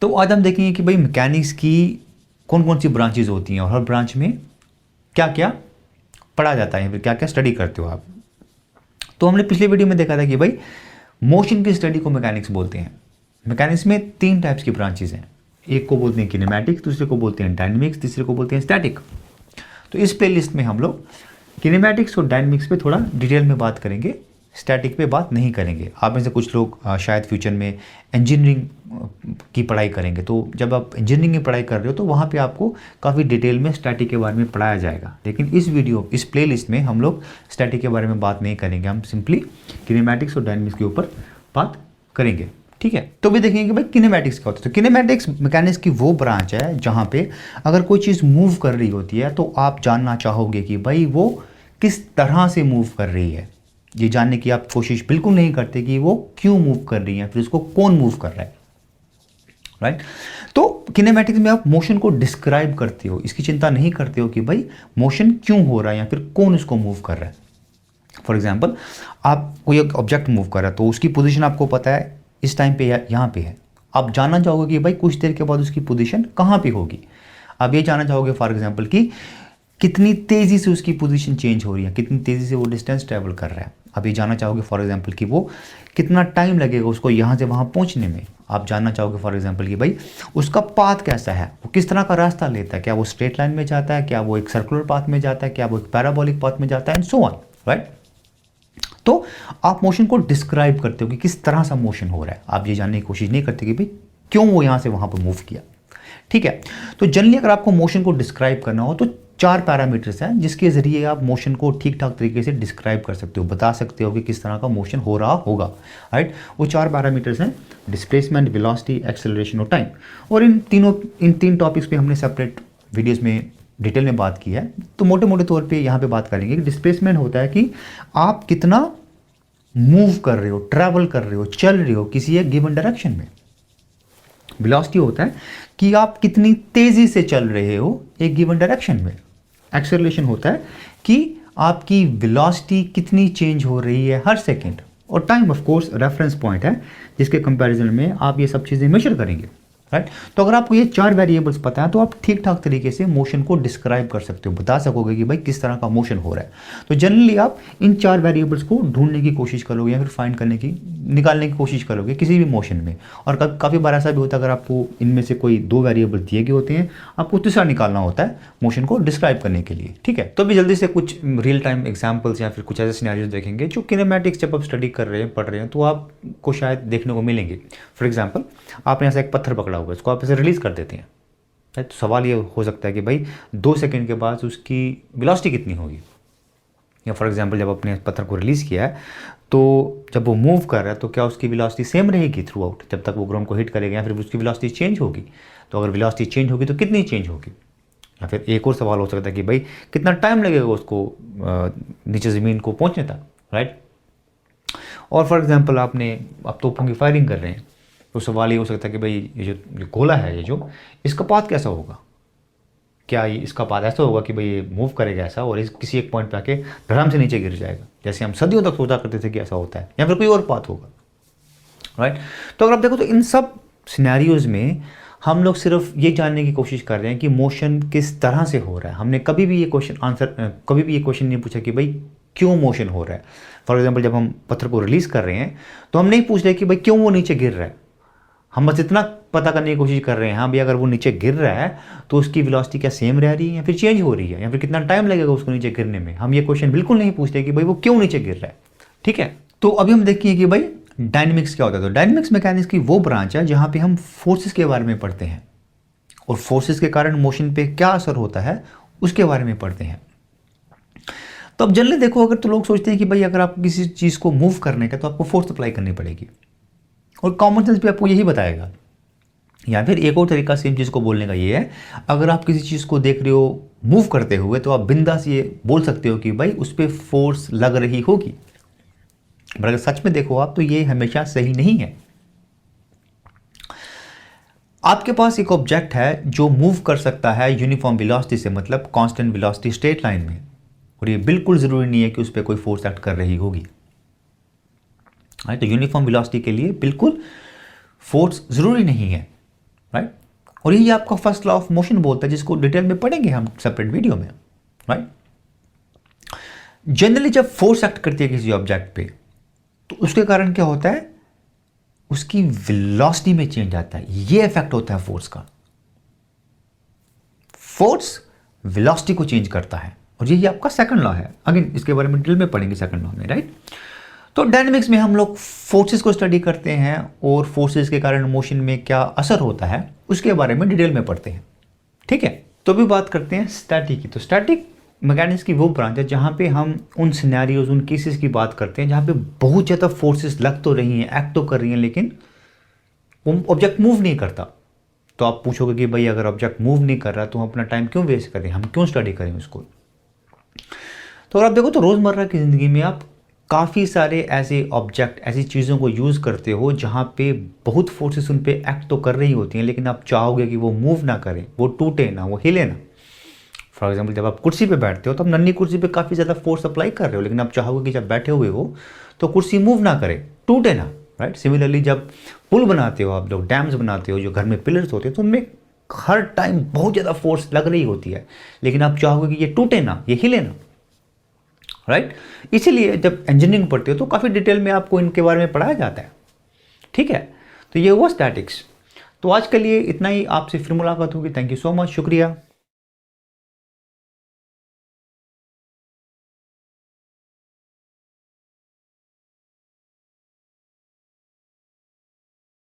तो आज हम देखेंगे कि भाई मैकेनिक्स की कौन कौन सी ब्रांचेज होती हैं और हर ब्रांच में क्या क्या पढ़ा जाता है, फिर क्या क्या स्टडी करते हो आप। तो हमने पिछले वीडियो में देखा था कि भाई मोशन की स्टडी को मैकेनिक्स बोलते हैं। मैकेनिक्स में 3 टाइप्स की ब्रांचेज हैं, एक को बोलते हैं किनेमैटिक्स, दूसरे को बोलते हैं डायनेमिक्स, तीसरे को बोलते हैं स्टैटिक। तो इस प्लेलिस्ट में हम लोग किनेमैटिक्स और डायनेमिक्स पे थोड़ा डिटेल में बात करेंगे, स्टैटिक पे बात नहीं करेंगे। आप में से कुछ लोग शायद फ्यूचर में इंजीनियरिंग की पढ़ाई करेंगे, तो जब आप इंजीनियरिंग की पढ़ाई कर रहे हो तो वहाँ पे आपको काफ़ी डिटेल में स्टैटिक के बारे में पढ़ाया जाएगा। लेकिन इस प्लेलिस्ट में हम लोग स्टैटिक के बारे में बात नहीं करेंगे, हम सिंपली किनेमैटिक्स और डायनेमिक्स के ऊपर बात करेंगे। ठीक है, तो भी देखेंगे कि भाई किनेमैटिक्स क्या होता है। तो किनेमैटिक्स मैकेनिक्स की वो ब्रांच है जहाँ पे अगर कोई चीज़ मूव कर रही होती है तो आप जानना चाहोगे कि भाई वो किस तरह से मूव कर रही है। ये जानने की आप कोशिश बिल्कुल नहीं करते कि वो क्यों मूव कर रही है, फिर उसको कौन मूव कर रहा है, राइट। तो किनेमैटिक्स में आप मोशन को डिस्क्राइब करते हो, इसकी चिंता नहीं करते हो कि भाई मोशन क्यों हो रहा है या फिर कौन उसको मूव कर रहा है। फॉर एग्जाम्पल, आप कोई एक ऑब्जेक्ट मूव कर रहा है तो उसकी पोजीशन आपको पता है इस टाइम पे यहाँ पे है। आप जानना चाहोगे कि भाई कुछ देर के बाद उसकी पोजीशन कहाँ पे होगी। आप ये जानना चाहोगे फॉर एग्जाम्पल कि कितनी तेज़ी से उसकी पोजीशन चेंज हो रही है, कितनी तेज़ी से वो डिस्टेंस ट्रैवल कर रहा है। आप ये जानना चाहोगे फॉर एग्जांपल कि वो कितना टाइम लगेगा उसको यहाँ से वहाँ पहुँचने में। आप जानना चाहोगे फॉर एग्जांपल कि भाई उसका पाथ कैसा है, वो किस तरह का रास्ता लेता है, क्या वो स्ट्रेट लाइन में जाता है, क्या वो एक सर्कुलर पाथ में जाता है, क्या वो एक पैराबोलिक पाथ में जाता है, एंड सो ऑन, राइट। तो आप मोशन को डिस्क्राइब करते हो कि किस तरह सा मोशन हो रहा है। आप ये जानने की कोशिश नहीं करते कि भाई क्यों वो यहाँ से वहाँ पर मूव किया। ठीक है, तो जनरली अगर आपको मोशन को डिस्क्राइब करना हो तो 4 पैरामीटर्स हैं जिसके ज़रिए आप मोशन को ठीक ठाक तरीके से डिस्क्राइब कर सकते हो, बता सकते हो कि किस तरह का मोशन हो रहा होगा, राइट। वो 4 पैरामीटर्स हैं, डिस्प्लेसमेंट, वेलोसिटी, एक्सेलरेशन और टाइम। और इन 3 टॉपिक्स पे हमने सेपरेट वीडियोस में डिटेल में बात की है। तो मोटे मोटे तौर पे यहाँ पे बात करेंगे कि डिस्प्लेसमेंट होता है कि आप कितना मूव कर रहे हो, ट्रैवल कर रहे हो, चल रहे हो किसी एक गिवन डायरेक्शन में। वेलोसिटी होता है कि आप कितनी तेज़ी से चल रहे हो एक गिवन डायरेक्शन में। एक्सेलरेशन होता है कि आपकी वेलोसिटी कितनी चेंज हो रही है हर सेकंड। और time of course reference point है जिसके कंपैरिजन में आप ये सब चीज़ें मेजर करेंगे, राइट। तो अगर आपको ये 4 वेरिएबल्स पता है तो आप ठीक ठाक तरीके से मोशन को डिस्क्राइब कर सकते हो, बता सकोगे कि भाई किस तरह का मोशन हो रहा है। तो जनरली आप इन 4 वेरिएबल्स को ढूंढने की कोशिश करोगे या फिर फाइंड करने की, निकालने की कोशिश करोगे किसी भी मोशन में। और काफ़ी बार ऐसा भी होता है अगर आपको इनमें से कोई 2 वेरिएबल दिए गए होते हैं, आपको तीसरा निकालना होता है मोशन को डिस्क्राइब करने के लिए। ठीक है, तो अभी जल्दी से कुछ रियल टाइम एग्जाम्पल्स या फिर कुछ ऐसे सिनेरियोज देखेंगे जो किनेमैटिक्स जब आप स्टडी कर रहे हैं, पढ़ रहे हैं, तो आपको शायद देखने को मिलेंगे। फॉर एग्जाम्पल, आपने ऐसा एक पत्थर पकड़ा हुआ है, इसको आप इसे रिलीज कर देते हैं, तो सवाल ये हो सकता है कि भाई 2 सेकंड के बाद उसकी वेलोसिटी कितनी होगी। या फॉर एग्जांपल, जब आपने पत्थर को रिलीज़ किया है तो जब वो मूव कर रहा है तो क्या उसकी वेलोसिटी सेम रहेगी थ्रू आउट जब तक वो ग्राउंड को हिट करेगा, या फिर उसकी वेलोसिटी चेंज होगी। तो अगर वेलोसिटी चेंज होगी तो कितनी चेंज होगी। या फिर एक और सवाल हो सकता है कि भाई कितना टाइम लगेगा उसको नीचे ज़मीन को पहुँचने तक, राइट। और फॉर एग्जाम्पल, आप तोपों की फायरिंग कर रहे हैं तो सवाल ये हो सकता है कि भाई ये जो गोला है, ये जो इसका पाथ कैसा होगा। क्या इसका पाथ ऐसा होगा कि भाई ये मूव करेगा ऐसा और किसी एक पॉइंट पे आके धड़ाम से नीचे गिर जाएगा, जैसे हम सदियों तक सोचा करते थे कि ऐसा होता है, या फिर कोई और पाथ होगा, राइट। तो अगर आप देखो तो इन सब सिनेरियोज में हम लोग सिर्फ ये जानने की कोशिश कर रहे हैं कि मोशन किस तरह से हो रहा है। हमने कभी भी ये क्वेश्चन नहीं पूछा कि भाई क्यों मोशन हो रहा है। फॉर एग्जाम्पल, जब हम पत्थर को रिलीज़ कर रहे हैं तो हम नहीं पूछ रहे कि भाई क्यों वो नीचे गिर रहा है, हम बस इतना पता करने की कोशिश कर रहे हैं, हाँ भाई अगर वो नीचे गिर रहा है तो उसकी वेलोसिटी क्या सेम रह रही है या फिर चेंज हो रही है, या फिर कितना टाइम लगेगा उसको नीचे गिरने में। हम ये क्वेश्चन बिल्कुल नहीं पूछते कि भाई वो क्यों नीचे गिर रहा है। ठीक है, तो अभी हम देखिए कि भाई डायनेमिक्स क्या होता है। तो डायनेमिक्स मैकेनिक्स की वो ब्रांच है जहाँ पे हम फोर्सेस के बारे में पढ़ते हैं और फोर्सेस के कारण मोशन पे क्या असर होता है उसके बारे में पढ़ते हैं। तो अब जनरली देखो, अगर तो लोग सोचते हैं कि भाई अगर आप किसी चीज़ को मूव करने का तो आपको फोर्स अप्लाई करनी पड़ेगी, और कॉमन सेंस भी आपको यही बताएगा। या फिर एक और तरीका सेम चीज़ को बोलने का ये है, अगर आप किसी चीज़ को देख रहे हो मूव करते हुए तो आप बिंदास ये बोल सकते हो कि भाई उस पर फोर्स लग रही होगी। पर अगर सच में देखो आप तो ये हमेशा सही नहीं है। आपके पास एक ऑब्जेक्ट है जो मूव कर सकता है यूनिफॉर्म वेलोसिटी से, मतलब कांस्टेंट वेलोसिटी स्ट्रेट लाइन में, और ये बिल्कुल ज़रूरी नहीं है कि उस पर कोई फोर्स एक्ट कर रही होगी। तो यूनिफॉर्म वेलोसिटी के लिए बिल्कुल फोर्स ज़रूरी नहीं है। राइट। और यही आपका फर्स्ट लॉ ऑफ मोशन बोलता है, जिसको डिटेल में पढ़ेंगे हम सेपरेट वीडियो में, राइट। जनरली जब फोर्स एक्ट करती है किसी ऑब्जेक्ट पे, तो उसके कारण क्या होता है, उसकी वेलोसिटी में चेंज आता है। ये इफेक्ट होता है फोर्स का। फोर्स वेलोसिटी को चेंज करता है, और यही आपका सेकंड लॉ है। अगेन इसके बारे में डिटेल में पढ़ेंगे सेकंड लॉ में, राइट। तो डायनेमिक्स में हम लोग फोर्सेस को स्टडी करते हैं, और फोर्सेस के कारण मोशन में क्या असर होता है उसके बारे में डिटेल में पढ़ते हैं, ठीक है। तो अभी बात करते हैं स्टैटिक की। तो स्टैटिक मैकेनिक्स की वो ब्रांच है जहाँ पे हम उन सिनेरियोज, उन केसेस की बात करते हैं जहाँ पे बहुत ज़्यादा फोर्सेस लग तो रही हैं, एक्ट तो कर रही हैं, लेकिन वो ऑब्जेक्ट मूव नहीं करता। तो आप पूछोगे कि भाई अगर ऑब्जेक्ट मूव नहीं कर रहा तो हम अपना टाइम क्यों वेस्ट करें, हम क्यों स्टडी करें उसको। तो अगर आप देखो तो रोज़मर्रा की ज़िंदगी में आप काफ़ी सारे ऐसे ऑब्जेक्ट, ऐसी चीज़ों को यूज़ करते हो जहाँ पे बहुत फोर्सेस उन पे एक्ट तो कर रही होती हैं, लेकिन आप चाहोगे कि वो मूव ना करें, वो टूटे ना, वो हिले ना। फॉर एग्जाम्पल जब आप कुर्सी पे बैठते हो तो आप नन्ही कुर्सी पे काफ़ी ज़्यादा फोर्स अप्लाई कर रहे हो, लेकिन आप चाहोगे कि जब बैठे हुए हो तो कुर्सी मूव ना करे, टूटे ना, राइट। सिमिलरली जब पुल बनाते हो आप लोग, डैम्स बनाते हो, जो घर में पिलर्स होते हैं, तो उनमें हर टाइम बहुत ज़्यादा फोर्स लग रही होती है, लेकिन आप चाहोगे कि ये टूटे ना, ये हिले ना, राइट। इसीलिए जब इंजीनियरिंग पढ़ते हो तो काफ़ी डिटेल में आपको इनके बारे में पढ़ाया जाता है, ठीक है। तो ये हुआ स्टैटिक्स। तो आज के लिए इतना ही, आपसे फिर मुलाकात होगी। थैंक यू सो मच, शुक्रिया।